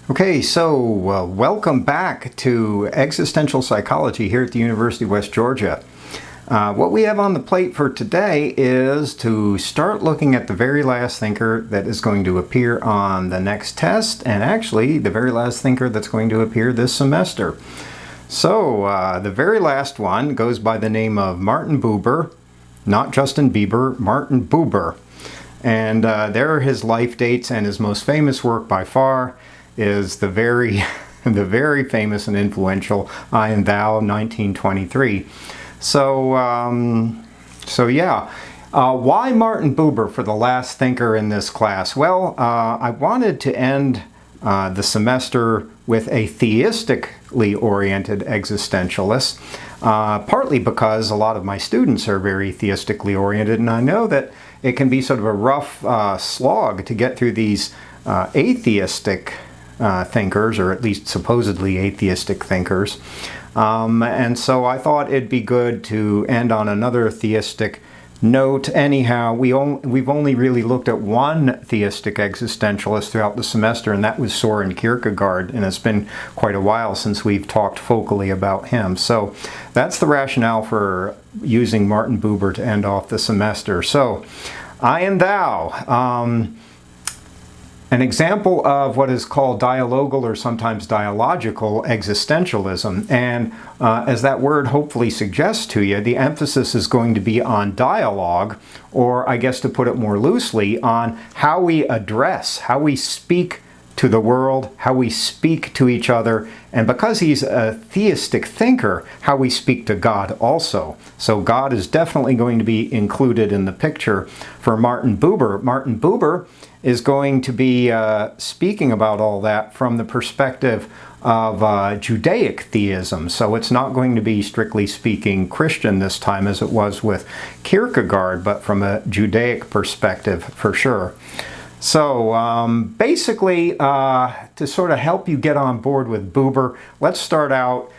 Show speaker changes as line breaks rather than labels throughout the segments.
Okay, so welcome back to Existential Psychology here at the University of West Georgia. What we have on the plate for today is to start looking at the very last thinker that is going to appear on the next test, and actually the very last thinker that's going to appear this semester. So the very last one goes by the name of Martin Buber, not Justin Bieber, Martin Buber. And there are his life dates, and his most famous work by far is the very famous and influential I and Thou, 1923. So why Martin Buber for the last thinker in this class? Well, I wanted to end the semester with a theistically oriented existentialist, partly because a lot of my students are very theistically oriented, and I know that it can be sort of a rough slog to get through these atheistic thinkers, or at least supposedly atheistic thinkers. And so I thought it'd be good to end on another theistic note. Anyhow, we've only really looked at one theistic existentialist throughout the semester, and that was Soren Kierkegaard, and it's been quite a while since we've talked focally about him. So that's the rationale for using Martin Buber to end off the semester. So, I and Thou. An example of what is called dialogal or sometimes dialogical existentialism. And as that word hopefully suggests to you, the emphasis is going to be on dialogue, or I guess to put it more loosely, on how we address, how we speak to the world, how we speak to each other, and because he's a theistic thinker, how we speak to God also. So God is definitely going to be included in the picture for Martin Buber. Martin Buber is going to be speaking about all that from the perspective of Judaic theism. So it's not going to be, strictly speaking, Christian this time as it was with Kierkegaard, but from a Judaic perspective for sure. So basically, to sort of help you get on board with Buber, let's start out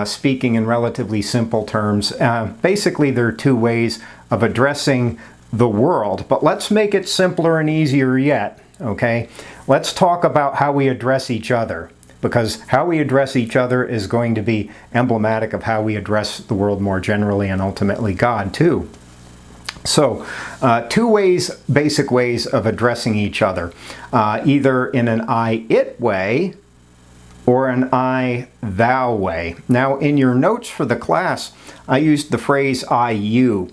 speaking in relatively simple terms. Basically, there are two ways of addressing the world, but let's make it simpler and easier yet, okay? Let's talk about how we address each other, because how we address each other is going to be emblematic of how we address the world more generally, and ultimately God too. So, two basic ways of addressing each other, either in an I-it way or an I-thou way. Now, in your notes for the class, I used the phrase I-you.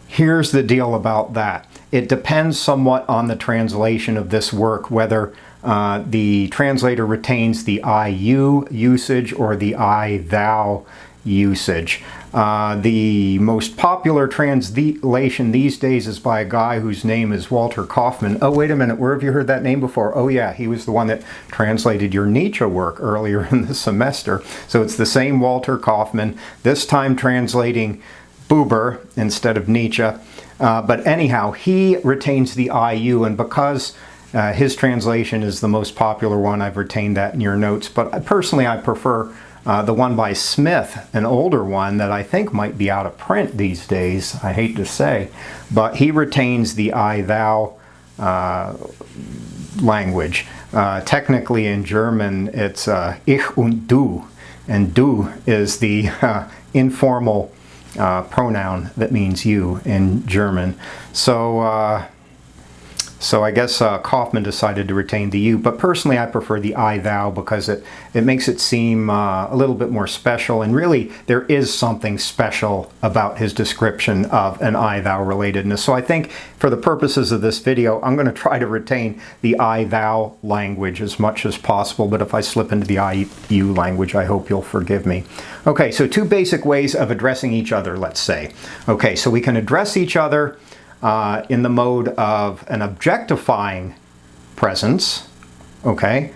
Here's the deal about that. It depends somewhat on the translation of this work, whether the translator retains the I-you usage or the I-thou usage. The most popular translation these days is by a guy whose name is Walter Kaufmann. Oh, wait a minute, where have you heard that name before? Oh yeah, he was the one that translated your Nietzsche work earlier in the semester. So it's the same Walter Kaufmann, this time translating Buber instead of Nietzsche. But anyhow, he retains the I-you, and because his translation is the most popular one, I've retained that in your notes. But personally, I prefer the one by Smith, an older one that I think might be out of print these days, I hate to say. But he retains the I-thou language. Technically in German, it's ich und du, and du is the informal pronoun that means you in German. So I guess Kaufmann decided to retain the you, but personally I prefer the I-thou because it makes it seem a little bit more special, and really there is something special about his description of an I-thou relatedness. So I think for the purposes of this video, I'm going to try to retain the I-thou language as much as possible, but if I slip into the I-you language, I hope you'll forgive me. Okay, so two basic ways of addressing each other, let's say. Okay, so we can address each other in the mode of an objectifying presence, okay?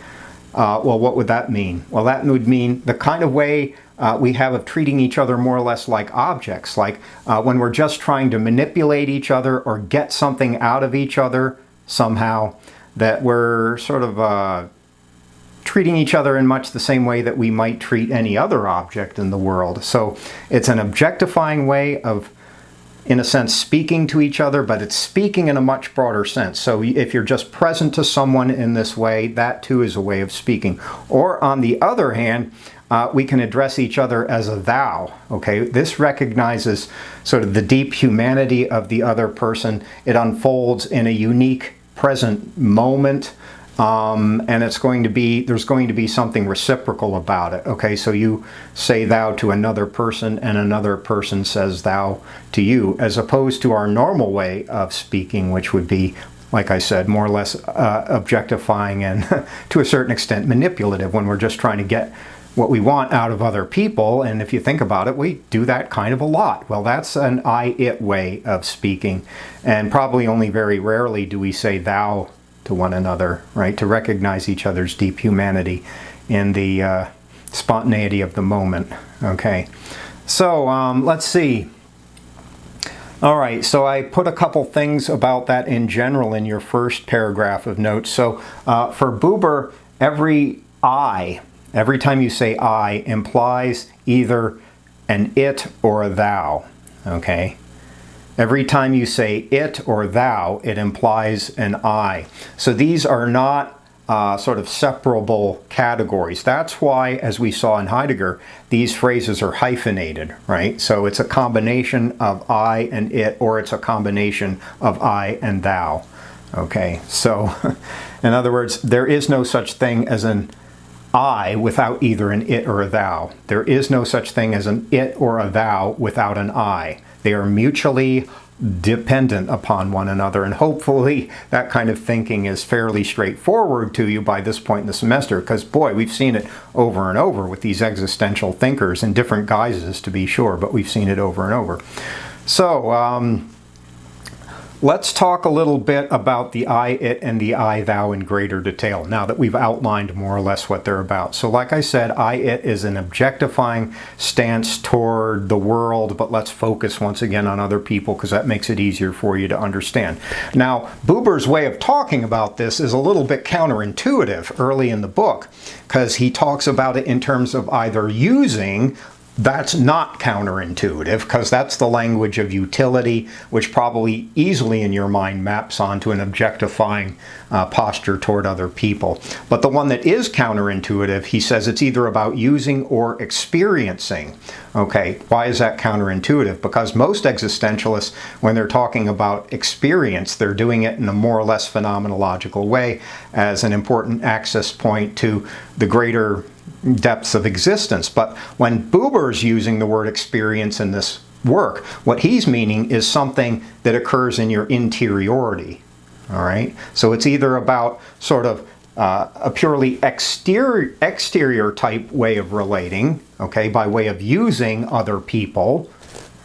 Well, what would that mean? Well, that would mean the kind of way we have of treating each other more or less like objects, like when we're just trying to manipulate each other or get something out of each other somehow, that we're sort of treating each other in much the same way that we might treat any other object in the world. So it's an objectifying way of in a sense, speaking to each other, but it's speaking in a much broader sense. So if you're just present to someone in this way, that too is a way of speaking. Or on the other hand, we can address each other as a thou. Okay, this recognizes sort of the deep humanity of the other person. It unfolds in a unique present moment. And there's going to be something reciprocal about it. Okay, so you say thou to another person and another person says thou to you, as opposed to our normal way of speaking, which would be, like I said, more or less objectifying and to a certain extent manipulative, when we're just trying to get what we want out of other people. And if you think about it, we do that kind of a lot. Well, that's an I-it way of speaking, and probably only very rarely do we say thou to one another, right? To recognize each other's deep humanity in the spontaneity of the moment. Okay, so let's see. All right, so I put a couple things about that in general in your first paragraph of notes. So for Buber, every time you say I implies either an it or a thou. Okay. Every time you say it or thou, it implies an I. So these are not sort of separable categories. That's why, as we saw in Heidegger, these phrases are hyphenated, right? So it's a combination of I and it, or it's a combination of I and thou. Okay, so in other words, there is no such thing as an I without either an it or a thou. There is no such thing as an it or a thou without an I. They are mutually dependent upon one another, and hopefully that kind of thinking is fairly straightforward to you by this point in the semester, because boy, we've seen it over and over with these existential thinkers in different guises, to be sure, but we've seen it over and over. So let's talk a little bit about the I, it, and the I, thou in greater detail, now that we've outlined more or less what they're about. So like I said, I, it is an objectifying stance toward the world, but let's focus once again on other people, because that makes it easier for you to understand. Now, Buber's way of talking about this is a little bit counterintuitive early in the book, because he talks about it in terms of either using. That's not counterintuitive, because that's the language of utility, which probably easily in your mind maps onto an objectifying posture toward other people. But the one that is counterintuitive, he says it's either about using or experiencing. Okay, why is that counterintuitive? Because most existentialists, when they're talking about experience, they're doing it in a more or less phenomenological way as an important access point to the greater depths of existence. But when Buber's using the word experience in this work, what he's meaning is something that occurs in your interiority. All right, so it's either about sort of a purely exterior type way of relating, okay, by way of using other people,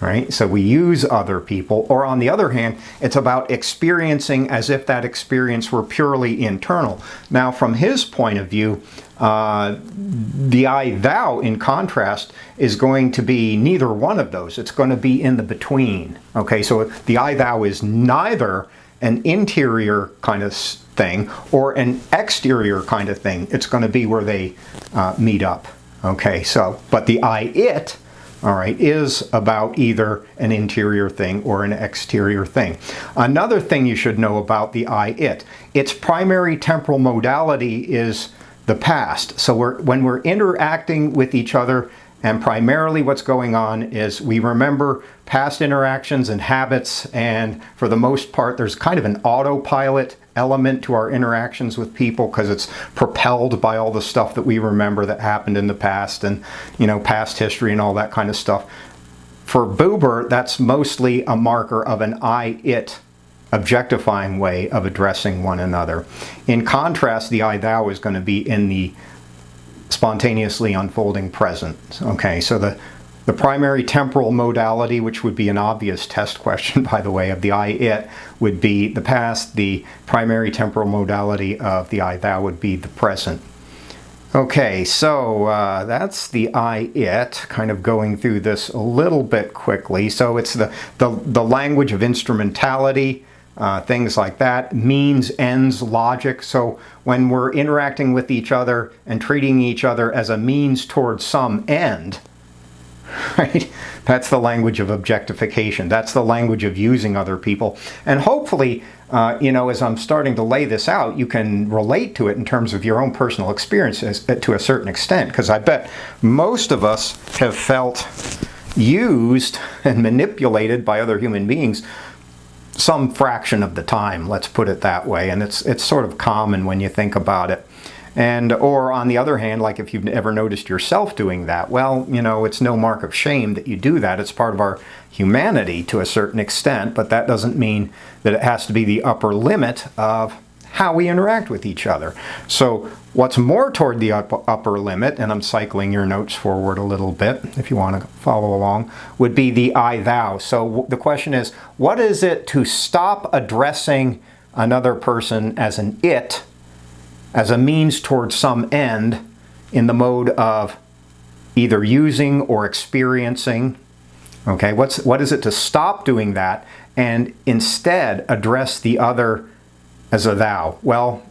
right? So we use other people. Or on the other hand, it's about experiencing as if that experience were purely internal. Now, from his point of view, the I, thou, in contrast, is going to be neither one of those. It's going to be in the between. Okay, so the I, thou is neither an interior kind of thing or an exterior kind of thing. It's going to be where they meet up. Okay, so, but the I, it, all right, is about either an interior thing or an exterior thing. Another thing you should know about the I, it, its primary temporal modality is the past. So when we're interacting with each other, and primarily what's going on is we remember past interactions and habits, and for the most part there's kind of an autopilot element to our interactions with people, because it's propelled by all the stuff that we remember that happened in the past, and past history and all that kind of stuff. For Buber, that's mostly a marker of an I-it objectifying way of addressing one another. In contrast, the I, thou is going to be in the spontaneously unfolding present. Okay, so the primary temporal modality, which would be an obvious test question, by the way, of the I, it, would be the past. The primary temporal modality of the I, thou would be the present. Okay, so that's the I, it, kind of going through this a little bit quickly. So it's the language of instrumentality, things like that, means, ends, logic. So when we're interacting with each other and treating each other as a means towards some end, right? That's the language of objectification. That's the language of using other people. And hopefully, as I'm starting to lay this out, you can relate to it in terms of your own personal experiences to a certain extent, because I bet most of us have felt used and manipulated by other human beings some fraction of the time, let's put it that way. And it's sort of common when you think about it. And or on the other hand, like if you've ever noticed yourself doing that, well, it's no mark of shame that you do that. It's part of our humanity to a certain extent, but that doesn't mean that it has to be the upper limit of how we interact with each other. So what's more toward the upper limit, and I'm cycling your notes forward a little bit if you want to follow along, would be the I-thou. So the question is, what is it to stop addressing another person as an it, as a means towards some end, in the mode of either using or experiencing? Okay, what is it to stop doing that and instead address the other as a thou? Well,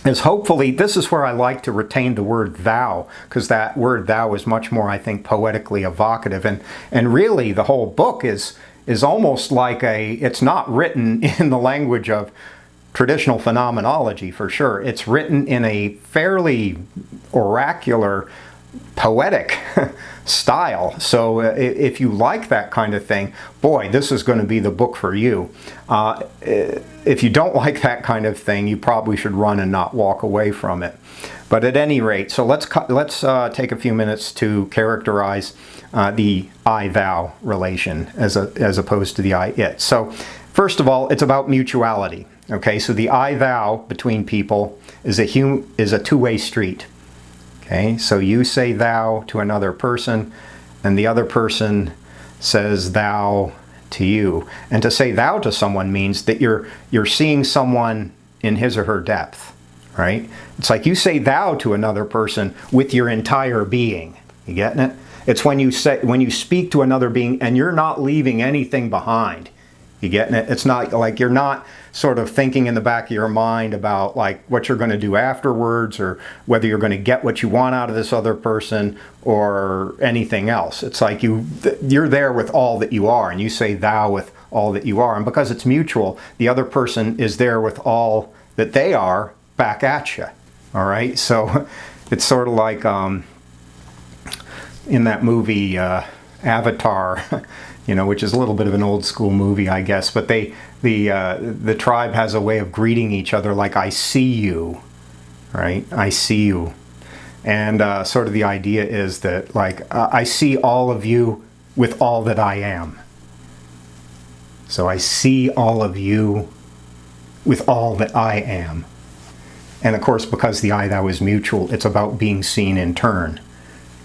as hopefully, this is where I like to retain the word thou, because that word thou is much more, I think, poetically evocative. And really, the whole book is almost like it's not written in the language of traditional phenomenology, for sure. It's written in a fairly oracular, poetic style. So if you like that kind of thing, boy, this is going to be the book for you. If you don't like that kind of thing, you probably should run and not walk away from it. But at any rate, so let's take a few minutes to characterize the I-thou relation as opposed to the I-it. So first of all, it's about mutuality. Okay, so the I-thou between people is a two-way street. Okay, so you say thou to another person, and the other person says thou to you. And to say thou to someone means that you're seeing someone in his or her depth, right? It's like you say thou to another person with your entire being. You getting it? It's when you speak to another being and you're not leaving anything behind. You getting it? It's not like you're not sort of thinking in the back of your mind about like what you're going to do afterwards, or whether you're going to get what you want out of this other person or anything else. It's like you're there with all that you are, and you say thou with all that you are. And because it's mutual, the other person is there with all that they are back at you. All right? So it's sort of like in that movie Avatar, which is a little bit of an old school movie, I guess, but the tribe has a way of greeting each other like, I see you, right? I see you. And sort of the idea is that, like, I see all of you with all that I am. So I see all of you with all that I am. And of course, because the I-thou is mutual, it's about being seen in turn,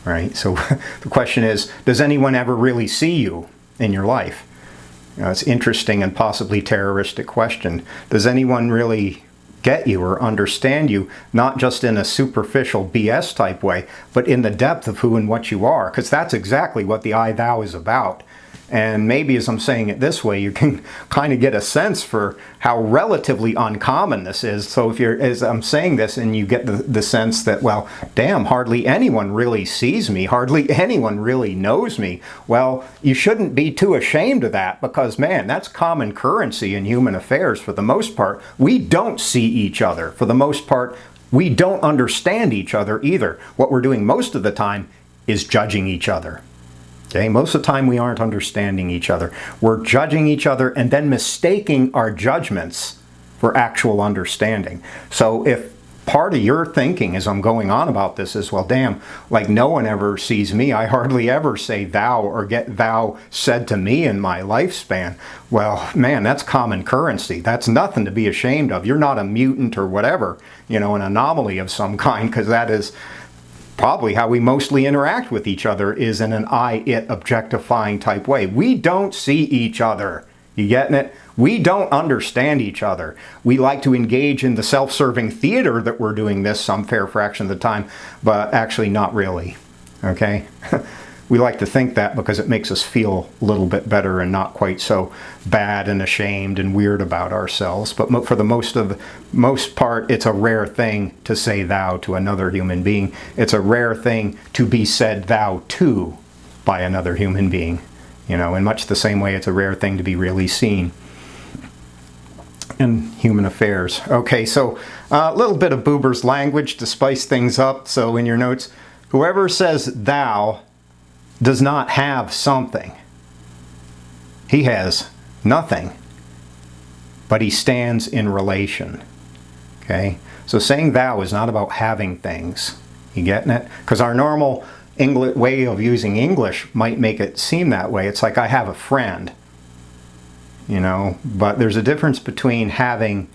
right? So the question is, does anyone ever really see you in your life? It's an interesting and possibly terroristic question. Does anyone really get you or understand you, not just in a superficial BS type way, but in the depth of who and what you are? Because that's exactly what the I-thou is about. And maybe as I'm saying it this way, you can kind of get a sense for how relatively uncommon this is. So as I'm saying this and you get the sense that, well, damn, hardly anyone really sees me, hardly anyone really knows me. Well, you shouldn't be too ashamed of that, because, man, that's common currency in human affairs for the most part. We don't see each other. For the most part, we don't understand each other either. What we're doing most of the time is judging each other. Okay, most of the time we aren't understanding each other. We're judging each other and then mistaking our judgments for actual understanding. So if part of your thinking as I'm going on about this is, well, damn, like no one ever sees me. I hardly ever say thou or get thou said to me in my lifespan. Well, man, that's common currency. That's nothing to be ashamed of. You're not a mutant or whatever, an anomaly of some kind, because that is probably how we mostly interact with each other, is in an I-it objectifying type way. We don't see each other. You getting it? We don't understand each other. We like to engage in the self-serving theater that we're doing this some fair fraction of the time, but actually not really. Okay? We like to think that because it makes us feel a little bit better and not quite so bad and ashamed and weird about ourselves. But for the most part, it's a rare thing to say thou to another human being. It's a rare thing to be said thou to by another human being. You know, in much the same way it's a rare thing to be really seen in human affairs. Okay, so a little bit of Buber's language to spice things up. So in your notes, whoever says thou does not have something. He has nothing, but he stands in relation. Okay, so saying thou is not about having things. You getting it? Because our normal English way of using English might make it seem that way. It's like I have a friend, you know, but there's a difference between having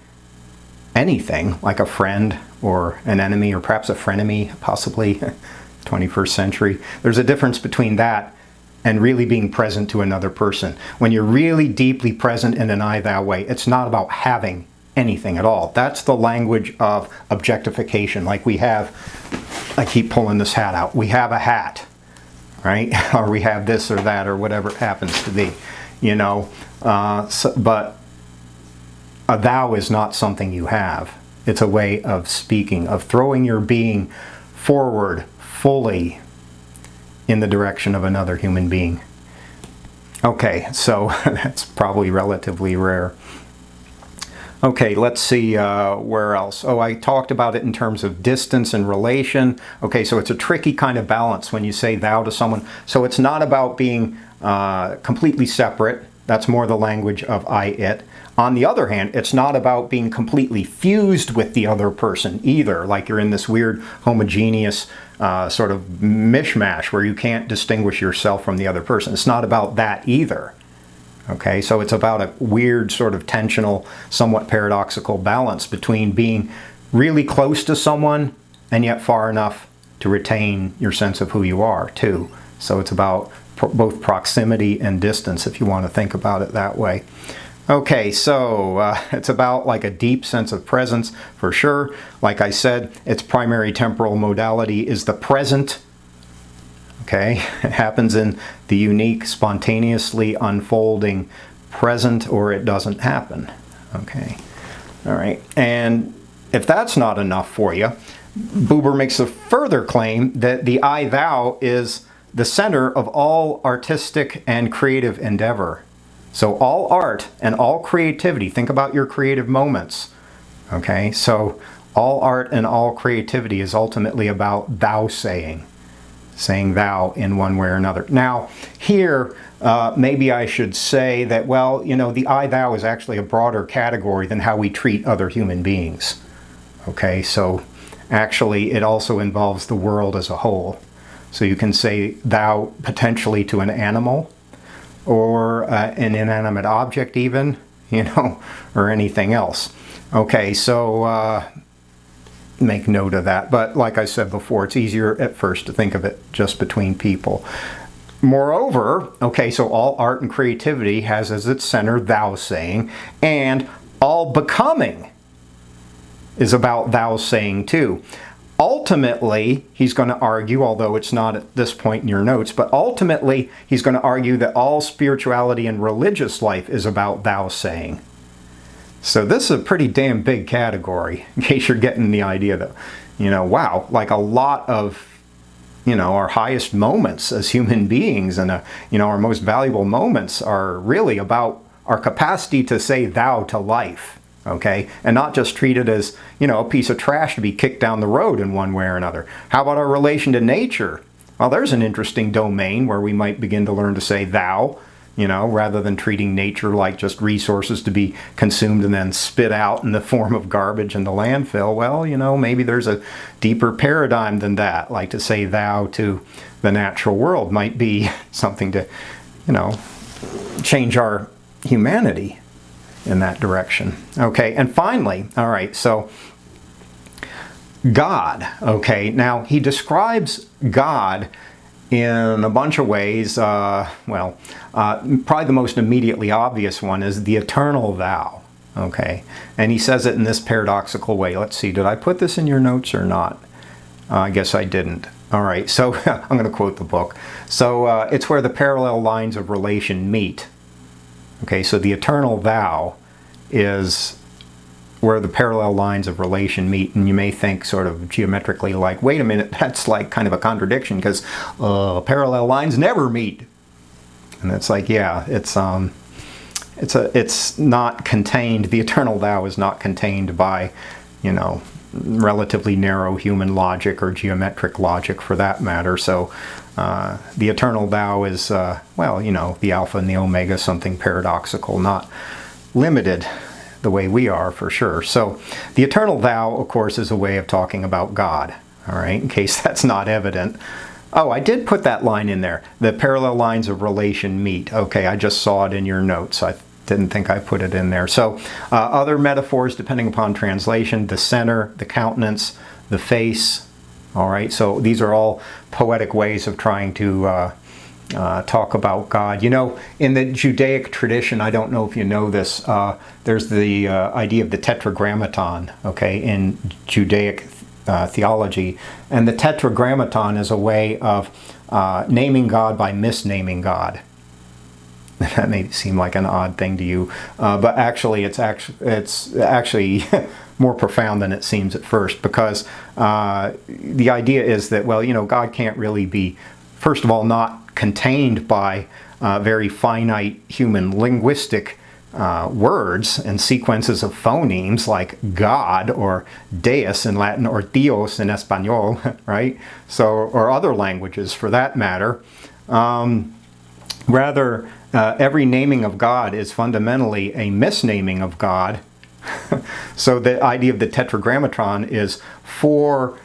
anything like a friend or an enemy, or perhaps a frenemy, possibly 21st century. There's a difference between that and really being present to another person. When you're really deeply present in an I thou way, it's not about having anything at all. That's the language of objectification. Like we have, I keep pulling this hat out, we have a hat, right? Or we have this or that or whatever it happens to be, you know. But a thou is not something you have. It's a way of speaking, of throwing your being forward fully in the direction of another human being. Okay, so that's probably relatively rare. Okay, let's see where else. Oh, I talked about it in terms of distance and relation. Okay, so it's a tricky kind of balance when you say thou to someone. So it's not about being completely separate. That's more the language of I, it. On the other hand, it's not about being completely fused with the other person either, like you're in this weird homogeneous sort of mishmash where you can't distinguish yourself from the other person. It's not about that either. Okay, so it's about a weird sort of tensional, somewhat paradoxical balance between being really close to someone and yet far enough to retain your sense of who you are too. So it's about both proximity and distance, if you want to think about it that way. Okay, so it's about like a deep sense of presence for sure. Like I said, its primary temporal modality is the present. Okay, it happens in the unique, spontaneously unfolding present, or it doesn't happen. Okay, all right. And if that's not enough for you, Buber makes a further claim that the I-thou is the center of all artistic and creative endeavor. So all art and all creativity, think about your creative moments. Okay, so all art and all creativity is ultimately about thou saying thou in one way or another. Now, here, maybe I should say that, well, you know, the I-thou is actually a broader category than how we treat other human beings. Okay, so actually it also involves the world as a whole. So you can say thou potentially to an animal, or an inanimate object even, you know, or anything else. Okay, so make note of that. But like I said before, it's easier at first to think of it just between people. Moreover, okay, so all art and creativity has as its center thou saying, and all becoming is about thou saying too. Ultimately, he's going to argue, although it's not at this point in your notes, but ultimately he's going to argue that all spirituality and religious life is about thou saying. So this is a pretty damn big category, in case you're getting the idea that, you know, wow, like a lot of, you know, our highest moments as human beings and, you know, our most valuable moments are really about our capacity to say thou to life. Okay, and not just treat it as, you know, a piece of trash to be kicked down the road in one way or another. How about our relation to nature? Well, there's an interesting domain where we might begin to learn to say thou, you know, rather than treating nature like just resources to be consumed and then spit out in the form of garbage in the landfill. Well, you know, maybe there's a deeper paradigm than that. Like to say thou to the natural world might be something to, you know, change our humanity in that direction. Okay, and finally, all right, so God, okay, now he describes God in a bunch of ways. Probably the most immediately obvious one is the Eternal Vow, okay, and he says it in this paradoxical way. Let's see, did I put this in your notes or not? I guess I didn't. All right, so I'm going to quote the book. So it's where the parallel lines of relation meet. Okay, so the Eternal Vow is where the parallel lines of relation meet, and you may think sort of geometrically like, wait a minute, that's like kind of a contradiction because parallel lines never meet. And it's like, yeah, it's not contained. The Eternal Vow is not contained by, you know, relatively narrow human logic or geometric logic for that matter. So the Eternal Vow is, well, you know, the Alpha and the Omega, something paradoxical, not limited the way we are for sure. So the Eternal Vow, of course, is a way of talking about God, all right, in case that's not evident. Oh, I did put that line in there. The parallel lines of relation meet. Okay, I just saw it in your notes. I didn't think I put it in there. So other metaphors depending upon translation, the center, the countenance, the face. All right, so these are all poetic ways of trying to talk about God. You know, in the Judaic tradition, I don't know if you know this, there's the idea of the Tetragrammaton, okay, in Judaic theology. And the Tetragrammaton is a way of naming God by misnaming God. That may seem like an odd thing to you, but actually it's actually more profound than it seems at first, because the idea is that, well, you know, God can't really be, first of all, not contained by very finite human linguistic words and sequences of phonemes like God or Deus in Latin or Dios in Espanol, right? So, or other languages for that matter. Rather, every naming of God is fundamentally a misnaming of God. So the idea of the Tetragrammaton is four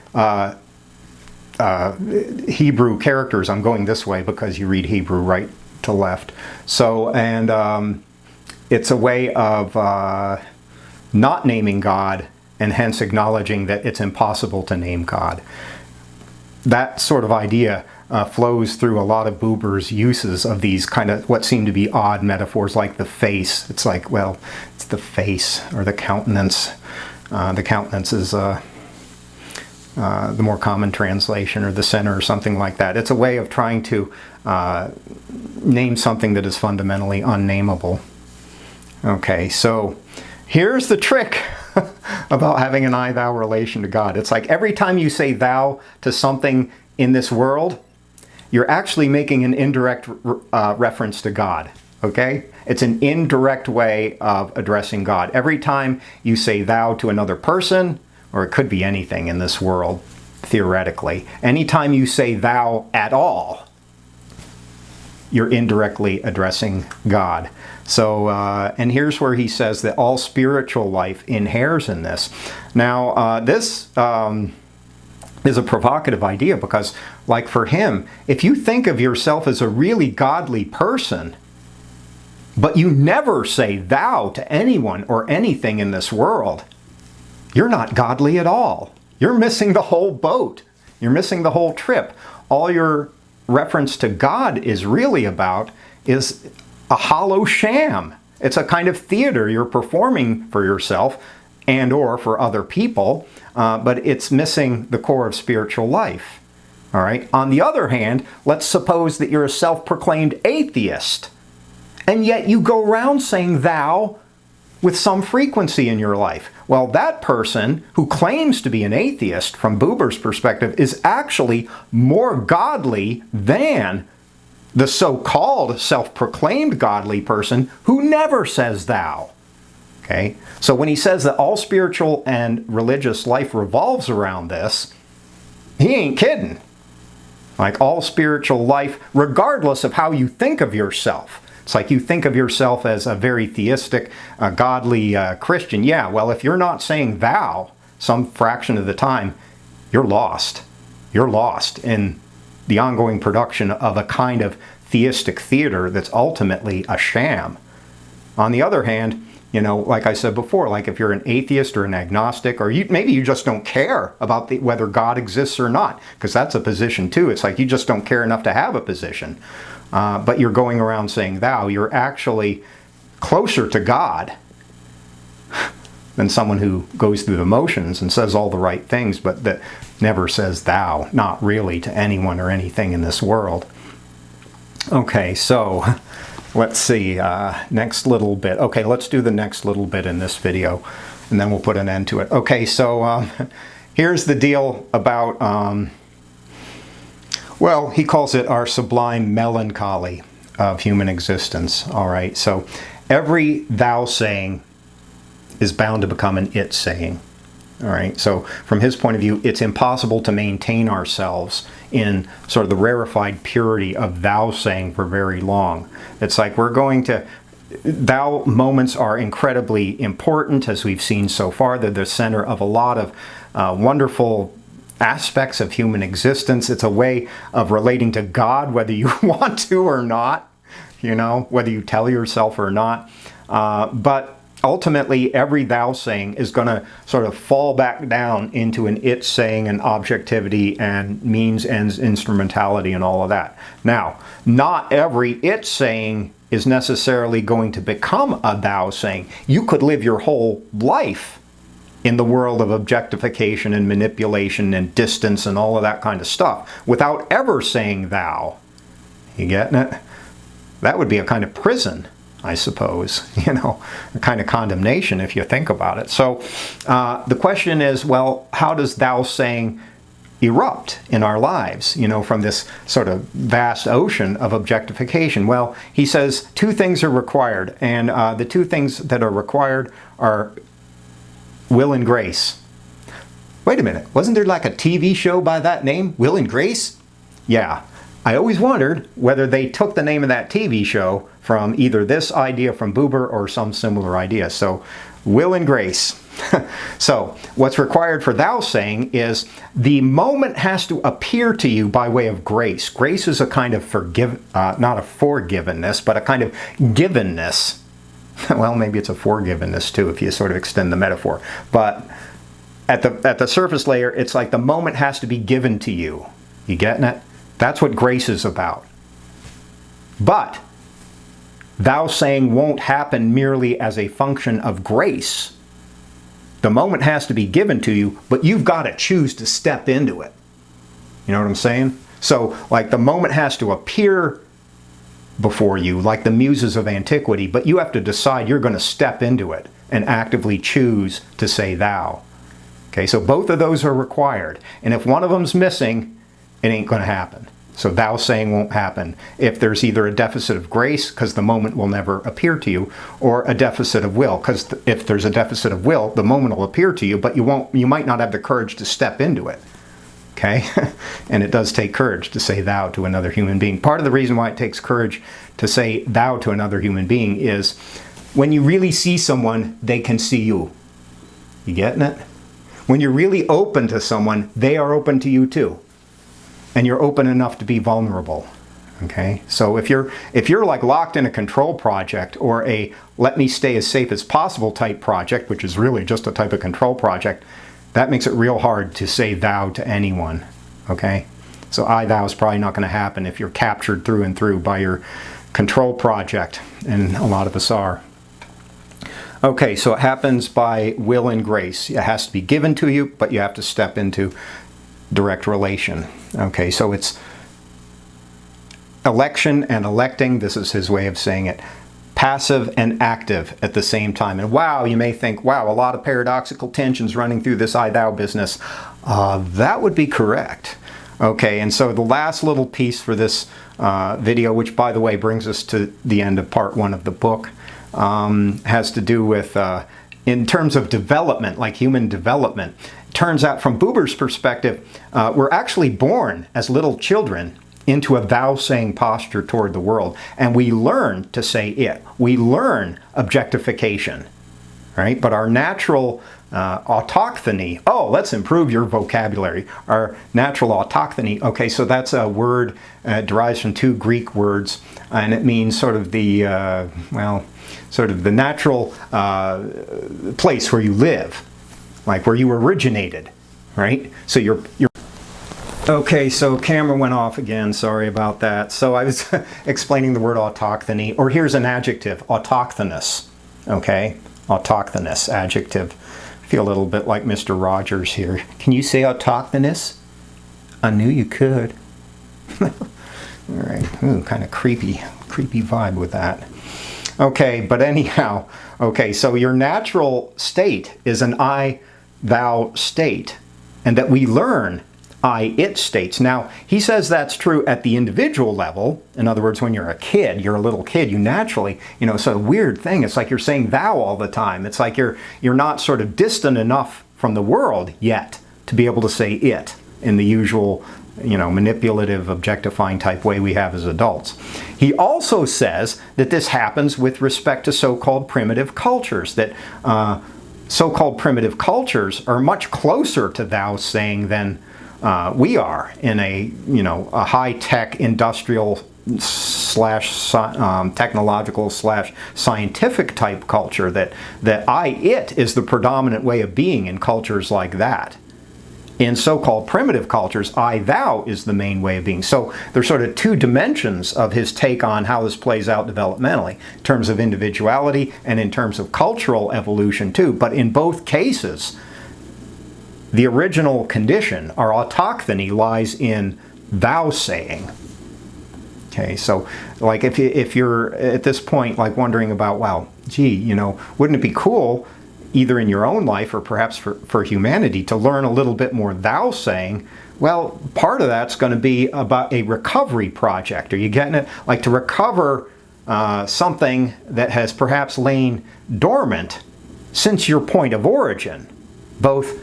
Hebrew characters. I'm going this way because you read Hebrew right to left. So, and it's a way of not naming God and hence acknowledging that it's impossible to name God. That sort of idea flows through a lot of Buber's uses of these kind of what seem to be odd metaphors, like the face. It's like, well, it's the face or the countenance. The countenance is the more common translation, or the center or something like that. It's a way of trying to name something that is fundamentally unnameable. Okay, so here's the trick about having an I-thou relation to God. It's like every time you say thou to something in this world, you're actually making an indirect reference to God, okay? It's an indirect way of addressing God. Every time you say thou to another person, or it could be anything in this world, theoretically, anytime you say thou at all, you're indirectly addressing God. So, and here's where he says that all spiritual life inheres in this. Now, this is a provocative idea because, like for him, if you think of yourself as a really godly person, but you never say thou to anyone or anything in this world, you're not godly at all. You're missing the whole boat. You're missing the whole trip. All your reference to God is really about is a hollow sham. It's a kind of theater you're performing for yourself and or for other people, but it's missing the core of spiritual life. All right. On the other hand, let's suppose that you're a self-proclaimed atheist, and yet you go around saying thou with some frequency in your life. Well, that person who claims to be an atheist, from Buber's perspective, is actually more godly than the so-called self-proclaimed godly person who never says thou. Okay? So when he says that all spiritual and religious life revolves around this, he ain't kidding. Like all spiritual life, regardless of how you think of yourself. It's like you think of yourself as a very theistic, godly Christian. Yeah, well, if you're not saying thou some fraction of the time, you're lost. You're lost in the ongoing production of a kind of theistic theater that's ultimately a sham. On the other hand, you know, like I said before, like if you're an atheist or an agnostic, or maybe you just don't care about whether God exists or not, because that's a position too. It's like you just don't care enough to have a position. But you're going around saying thou, you're actually closer to God than someone who goes through the motions and says all the right things, but that never says thou, not really to anyone or anything in this world. Okay, so let's see, next little bit. Okay, let's do the next little bit in this video. and then we'll put an end to it. Okay, so here's the deal about, well, he calls it our sublime melancholy of human existence. All right, so every thou saying is bound to become an it saying. All right, so from his point of view, it's impossible to maintain ourselves in sort of the rarefied purity of thou saying for very long. It's like we're going to, thou moments are incredibly important, as we've seen so far. They're the center of a lot of wonderful aspects of human existence. It's a way of relating to God, whether you want to or not, you know, whether you tell yourself or not. But ultimately, every thou saying is going to sort of fall back down into an it saying and objectivity and means, ends, instrumentality, and all of that. Now, not every it saying is necessarily going to become a thou saying. You could live your whole life in the world of objectification and manipulation and distance and all of that kind of stuff without ever saying thou. You getting it? That would be a kind of prison, I suppose, you know, a kind of condemnation if you think about it. So the question is, well, how does thou saying erupt in our lives, you know, from this sort of vast ocean of objectification? Well, he says two things are required, and the two things that are required are will and grace. Wait a minute, wasn't there like a TV show by that name, Will and Grace? Yeah. I always wondered whether they took the name of that TV show from either this idea from Buber or some similar idea. So, will and grace. So, what's required for thou saying is the moment has to appear to you by way of grace. Grace is a kind of not a forgiveness, but a kind of givenness. Well, maybe it's a forgiveness too, if you sort of extend the metaphor. But at the surface layer, it's like the moment has to be given to you. You getting it? That's what grace is about. But thou saying won't happen merely as a function of grace. The moment has to be given to you, but you've got to choose to step into it. You know what I'm saying? So, like, the moment has to appear before you, like the muses of antiquity, but you have to decide you're going to step into it and actively choose to say thou. Okay, so both of those are required. And if one of them's missing, it ain't going to happen. So thou saying won't happen if there's either a deficit of grace, because the moment will never appear to you, or a deficit of will, because if there's a deficit of will, the moment will appear to you, but you might not have the courage to step into it. Okay? And it does take courage to say thou to another human being. Part of the reason why it takes courage to say thou to another human being is when you really see someone, they can see you. You getting it? When you're really open to someone, they are open to you too. And you're open enough to be vulnerable. Okay? So if you're like locked in a control project or a let me stay as safe as possible type project, which is really just a type of control project, that makes it real hard to say thou to anyone. Okay? So I thou is probably not going to happen if you're captured through and through by your control project, and a lot of us are. Okay, so it happens by will and grace. It has to be given to you, but you have to step into direct relation. Okay, so it's election and electing. This is his way of saying it. Passive and active at the same time. And wow, you may think, wow, a lot of paradoxical tensions running through this I-thou business. That would be correct. Okay, and so the last little piece for this video, which by the way brings us to the end of part 1 of the book, has to do with, in terms of development, like human development. It turns out from Buber's perspective, we're actually born as little children into a thou-saying posture toward the world. And we learn to say it. We learn objectification, right? But our natural autochthony, oh, let's improve your vocabulary. Our natural autochthony, okay, so that's a word, derives from 2 Greek words, and it means sort of the, sort of the natural place where you live, like where you originated, right? So you're okay, so camera went off again, sorry about that. So I was explaining the word autochthony, or here's an adjective, autochthonous, okay? Autochthonous, adjective. I feel a little bit like Mr. Rogers here. Can you say autochthonous? I knew you could. All right, ooh, kind of creepy vibe with that. Okay, but anyhow, okay, so your natural state is an I, thou state, and that we learn I, it states. Now, he says that's true at the individual level. In other words, when you're a kid, you're a little kid, you naturally, it's a weird thing. It's like you're saying thou all the time. It's like you're not sort of distant enough from the world yet to be able to say it in the usual, manipulative, objectifying type way we have as adults. He also says that this happens with respect to so-called primitive cultures, that so-called primitive cultures are much closer to thou saying than we are in a high-tech industrial slash technological slash scientific type culture, that I, it is the predominant way of being in cultures like that. In so-called primitive cultures, I, thou is the main way of being. So there's sort of two dimensions of his take on how this plays out developmentally, in terms of individuality and in terms of cultural evolution too. But in both cases, the original condition, our autochthony, lies in thou saying. Okay, so like if you're at this point like wondering about, wow, gee, wouldn't it be cool, either in your own life or perhaps for humanity, to learn a little bit more thou saying? Well, part of that's going to be about a recovery project. Are you getting it? Like to recover something that has perhaps lain dormant since your point of origin, both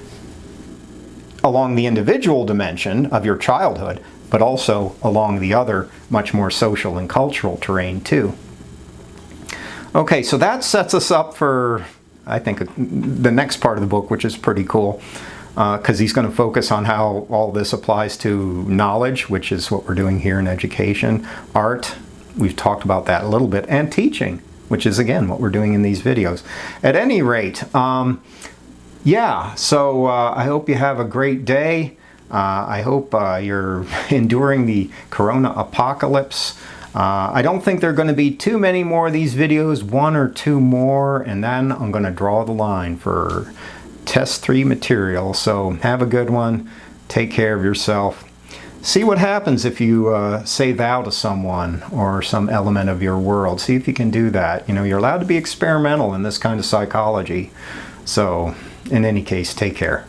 along the individual dimension of your childhood, but also along the other, much more social and cultural terrain too. Okay, so that sets us up for, I think, the next part of the book, which is pretty cool, because he's going to focus on how all this applies to knowledge, which is what we're doing here in education, art, we've talked about that a little bit, and teaching, which is, again, what we're doing in these videos. At any rate, yeah, so I hope you have a great day. I hope you're enduring the corona apocalypse. I don't think there are going to be too many more of these videos, one or two more, and then I'm going to draw the line for test 3 material. So have a good one. Take care of yourself. See what happens if you say thou to someone or some element of your world. See if you can do that. You're allowed to be experimental in this kind of psychology. So in any case, take care.